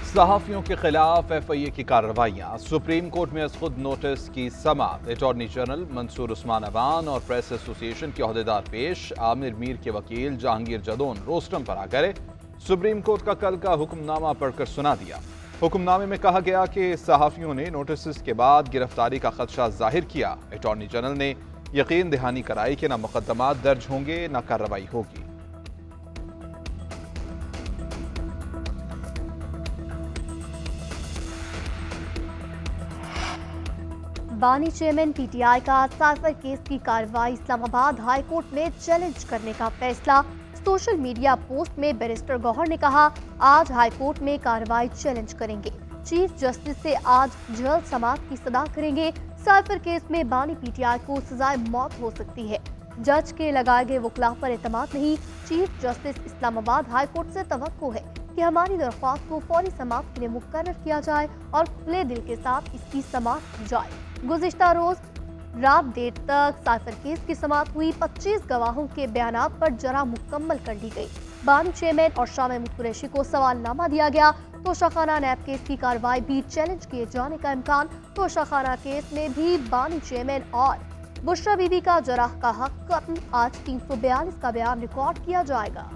सहाफियों के खिलाफ FIA की कार्रवाइयां, सुप्रीम कोर्ट में खुद नोटिस की समाअत, अटॉर्नी जनरल मंसूर उस्मान अवान और प्रेस एसोसिएशन के अहदेदार पेश, आमिर मीर के वकील जहांगीर जदोन रोस्टम पर आ गए। सुप्रीम कोर्ट का कल का हुक्मनामा पढ़कर सुना दिया। हुक्मनामे में कहा गया कि सहाफियों ने नोटिस के बाद गिरफ्तारी का खदशा जाहिर किया। अटॉर्नी जनरल ने यकीन दहानी कराई कि न मुकदमा दर्ज होंगे न कार्रवाई होगी। बानी चेयरमैन PTI का साइफर केस की कार्रवाई, इस्लामाबाद हाई कोर्ट में चैलेंज करने का फैसला। सोशल मीडिया पोस्ट में बैरिस्टर गौहर ने कहा, आज हाई कोर्ट में कार्रवाई चैलेंज करेंगे। चीफ जस्टिस से आज जल्द समाअत की सदा करेंगे। साइफर केस में बानी PTI को सजाए मौत हो सकती है। जज के लगाए गए वकला पर एतमाद नहीं। Chief justice Islamabad high court से तवक्को है कि हमारी दरख्वास्त को फौरी समाअत के लिए मुकर्रर किया जाए और खुले दिल के साथ इसकी समाअत की जाए। गुज़िश्ता रोज रात देर तक साइफर केस की समाअत हुई। 25 गवाहों के बयानात पर जरा मुकम्मल कर दी गई। बानी चेयरमैन और शाह महमूद कुरैशी को सवालनामा दिया गया। तोशाखाना नैब केस की कार्रवाई भी चैलेंज किए जाने का इम्कान। तोशाखाना केस में भी बानी चेयरमैन और बुशरा बीबी का जराह का हक कत्ल। आज 342 का बयान रिकॉर्ड किया जाएगा।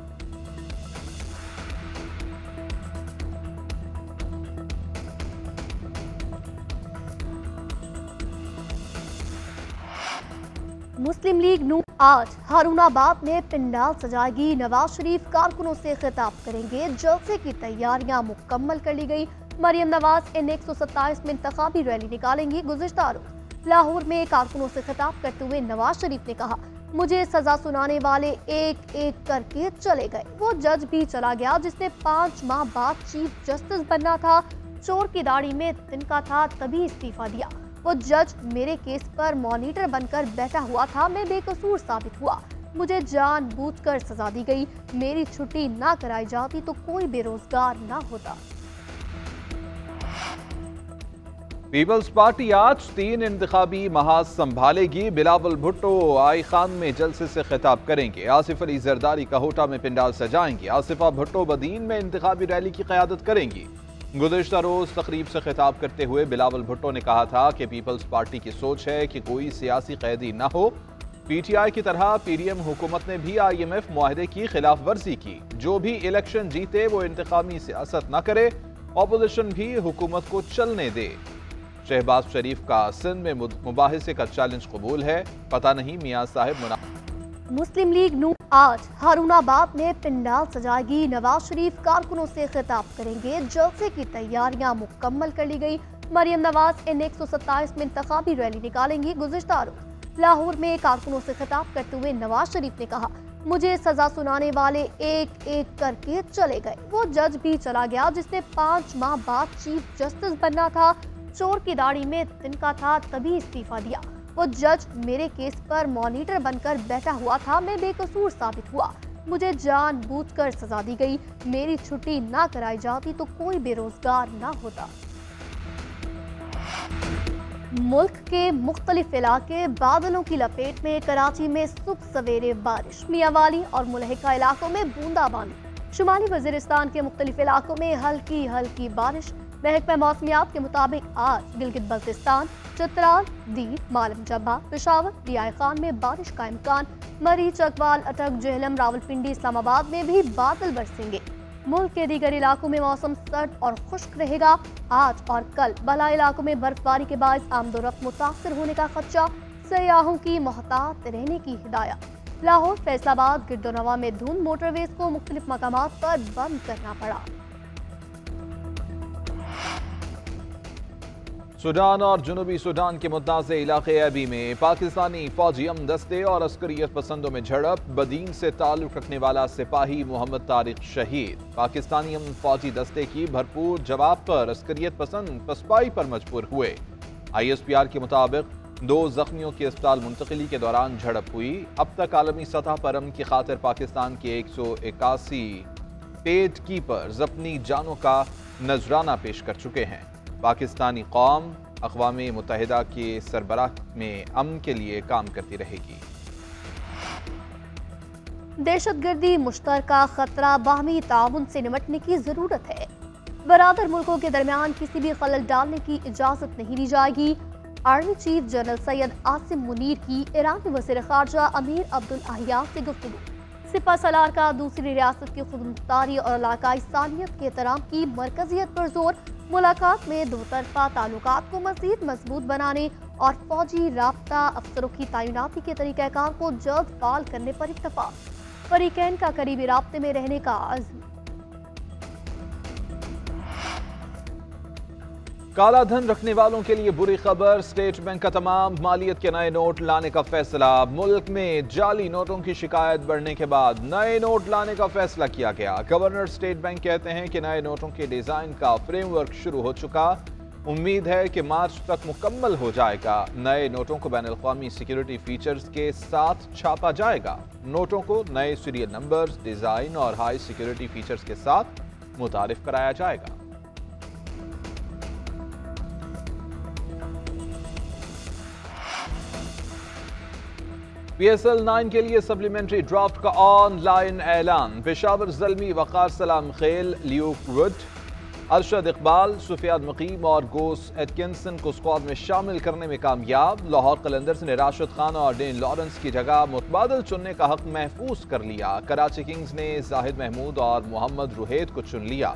मुस्लिम लीग नून आज हारूनाबाद में पिंडाल सजाएगी। नवाज शरीफ कारकुनों से खिताब करेंगे। जलसे की तैयारियां मुकम्मल कर ली गई। मरियम नवाज N127 में इंतखाबी रैली निकालेंगी। गुज़िश्ता रोज लाहौर में कारकुनों से खिताब करते हुए नवाज शरीफ ने कहा, मुझे सजा सुनाने वाले एक एक करके चले गए। वो जज भी चला गया जिसने 5 माह बाद चीफ जस्टिस बनना था। चोर की दाढ़ी में तिनका था तभी इस्तीफा दिया। वो जज मेरे केस पर मॉनिटर बनकर बैठा हुआ था। मैं बेकसूर साबित हुआ। मुझे जानबूझकर सजा दी गई। मेरी छुट्टी ना कराई जाती तो कोई बेरोजगार ना होता। पीपल्स पार्टी आज 3 इंतखाबी महाज संभालेगी। बिलावल भुट्टो आई खान में जलसे से खिताब करेंगे। आसिफ अली जरदारी काहोटा में पिंडाल सजाएंगे। आसिफा भुट्टो बदीन में इंतखाबी रैली की क़यादत करेंगी। गुज़िश्ता रोज तकरीब से खिताब करते हुए बिलावल भुट्टो ने कहा था कि पीपल्स पार्टी की सोच है कि कोई सियासी कैदी न हो। PTI की तरह PDM हुकूमत ने भी IMF मुआहदे की खिलाफ वर्जी की। जो भी इलेक्शन जीते वो इंतकामी सियासत न करे। ऑपोजिशन भी हुकूमत को चलने दे। शहबाज शरीफ का सिंध में मुबाहिसे का चैलेंज कबूल है। पता नहीं मियां साहिब मुस्लिम लीग नून आज हारूनाबाद में पिंडाल सजाएगी। नवाज शरीफ कारकुनों से खिताब करेंगे। जलसे की तैयारियां मुकम्मल कर ली गई। मरियम नवाज N127 में इंतखाबी रैली निकालेंगी। गुज़िश्ता रोज लाहौर में कारकुनों से खिताब करते हुए नवाज शरीफ ने कहा, मुझे सजा सुनाने वाले एक एक करके चले गए। वो जज भी चला गया जिसने 5 माह बाद चीफ जस्टिस बनना था। चोर की दाढ़ी में तिनका था तभी इस्तीफा दिया। वो जज मेरे केस पर मॉनिटर बनकर बैठा हुआ था। मैं बेकसूर साबित हुआ। मुझे जानबूझकर सजा दी गई। मेरी छुट्टी ना कराई जाती तो कोई बेरोजगार ना होता। मुल्क के मुख्तलिफ इलाके बादलों की लपेट में। कराची में सुबह सवेरे बारिश। मियांवाली और मुलहिका इलाकों में बूंदाबांदी। शुमाली वजीरिस्तान के मुख्तलिफ इलाकों में हल्की हल्की बारिश। महकमा मौसमियात के मुताबिक आज गिलगित बल्तिस्तान, चित्राल, दीर, मालम जब्बा, पेशावर, रियाय खान में बारिश का इम्कान। मरी, चकवाल, अटक, जेहलम, रावलपिंडी, इस्लामाबाद में भी बादल बरसेंगे। मुल्क के दीगर इलाकों में मौसम सर्द और खुश्क रहेगा। आज और कल बला इलाकों में बर्फबारी के बायस आमदोरफ्त मुतासर होने का खदशा। सयाहों की मोहतात रहने की हिदायत। लाहौर, फैसलाबाद, गिरदोनवा में धुंध। मोटरवेज को मुख्तलिफ मकामात पर बंद करना पड़ा। सूडान और जनूबी सूडान के मुतनाज़े इलाके अबी में पाकिस्तानी फौजी दस्ते और अस्करियत पसंदों में झड़प। बदीन से ताल्लुक रखने वाला सिपाही मोहम्मद तारिक शहीद। पाकिस्तानी फौजी दस्ते की भरपूर जवाब पर अस्करियत पसंद पसपाई पर मजबूर हुए। ISPR के मुताबिक 2 जख्मियों की अस्पताल मुंतकिली के दौरान झड़प हुई। अब तक आलमी सतह पर अमन की खातिर पाकिस्तान के 181 पेट कीपर्स अपनी जानों का नजराना पेश कर चुके हैं। पाकिस्तानी कौम अक़वाम मुत्तहिदा के सरबराह में अमन के लिए काम करती रहेगी। दहशतगर्दी मुश्तरका खतरा, बाहमी ताउन से निपटने की जरूरत है। बरादर मुल्कों के दरमियान किसी भी खलल डालने की इजाजत नहीं दी जाएगी। Army chief general Syed Asim Munir की ईरानी वज़ीर ख़ारजा अमीर अब्दुल अहयान से गुफ्तगू। सिपा सलार का दूसरी रियासत की खुदमुख्तारी और इलाकाई सालियत के एहतराम की मरकजियत पर जोर। मुलाकात में दो तरफा ताल्लुकात को मज़ीद मजबूत बनाने और फौजी राब्ता अफसरों की तैनाती के तरीक़ाकार को जल्द फाल करने पर इत्तफाक। फरीकैन का करीबी राब्ते में रहने का अज़्म। काला धन रखने वालों के लिए बुरी खबर, स्टेट बैंक का तमाम मालियत के नए नोट लाने का फैसला। मुल्क में जाली नोटों की शिकायत बढ़ने के बाद नए नोट लाने का फैसला किया गया। गवर्नर स्टेट बैंक कहते हैं कि नए नोटों के डिजाइन का फ्रेमवर्क शुरू हो चुका, उम्मीद है कि मार्च तक मुकम्मल हो जाएगा। नए नोटों को बैनुल-अक़वामी सिक्योरिटी फीचर्स के साथ छापा जाएगा। नोटों को नए सीरियल नंबर्स, डिजाइन और हाई सिक्योरिटी फीचर्स के साथ मुतारिफ कराया जाएगा। PSL 9 के लिए सप्लीमेंट्री ड्राफ्ट का ऑनलाइन ऐलान। पेशावर ज़ल्मी, वक़ार सलाम खेल, ल्यूक वुड, अरशद इकबाल, सुफियान मुकीम और गोस एटकिंसन को स्क्वाड में शामिल करने में कामयाब। लाहौर कलंदर्स ने राशिद खान और डेन लॉरेंस की जगह मुतबादल चुनने का हक महफूज कर लिया। कराची किंग्स ने जाहिद महमूद और मोहम्मद रुहैत को चुन लिया।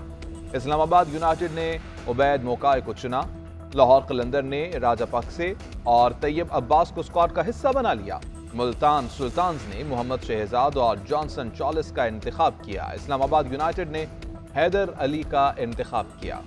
इस्लामाबाद यूनाइटेड ने उबैद मोकाए को चुना। लाहौर कलंदर ने राजा पक्से और तैयब अब्बास को स्क्वाड का हिस्सा बना लिया। मुल्तान सुल्तान्स ने मोहम्मद शहजाद और जॉनसन चॉलिस का इंतखाब किया। इस्लामाबाद यूनाइटेड ने हैदर अली का इंतखाब किया।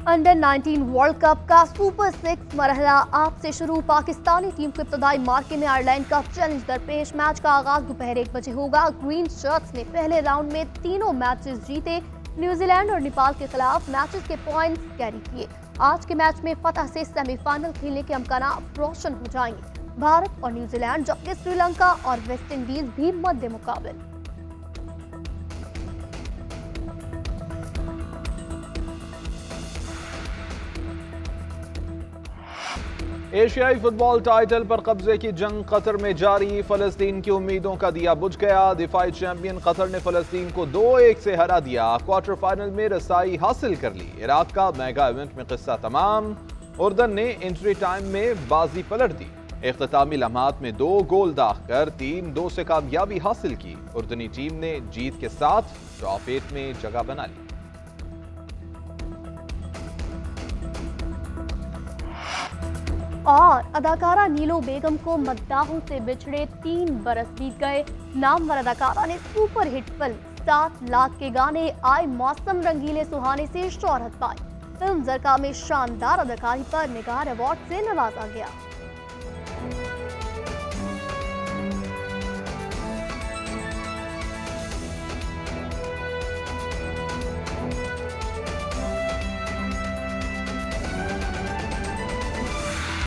अंडर 19 वर्ल्ड कप का सुपर 6 मरहला आज से शुरू। पाकिस्तानी टीम को इब्तदाई मार्के में आयरलैंड का चैलेंज दरपेश। मैच का आगाज दोपहर 1 बजे होगा। ग्रीन शर्ट्स ने पहले राउंड में तीनों मैचेस जीते। न्यूजीलैंड और नेपाल के खिलाफ मैचेस के पॉइंट्स कैरी किए। आज के मैच में फतह से सेमीफाइनल खेलने के अमकानात रोशन हो जाएंगे। भारत और न्यूजीलैंड, जबकि श्रीलंका और वेस्ट इंडीज भी मध्य मुकाबले। एशियाई फुटबॉल टाइटल पर कब्जे की जंग कतर में जारी। फलस्तीन की उम्मीदों का दिया बुझ गया। दिफाई चैंपियन कतर ने फलस्तीन को 2-1 से हरा दिया। क्वार्टर फाइनल में रसाई हासिल कर ली। इराक का मेगा इवेंट में किस्सा तमाम। उर्दन ने इंजरी टाइम में बाजी पलट दी। इख्तितामी लम्हात में 2 गोल दाग कर 3-2 से कामयाबी हासिल की। उर्दनी टीम ने जीत के साथ टॉप 8 में जगह बना ली। और अदाकारा नीलो बेगम को मद्दाहों से बिछड़े 3 बरस बीत गए। नामवर अदाकारा ने सुपर हिट फिल्म 7 लाख के गाने आए मौसम रंगीले सुहाने से शोहरत पाई। फिल्म जरका में शानदार अदाकारी पर निगार अवार्ड से नवाजा गया।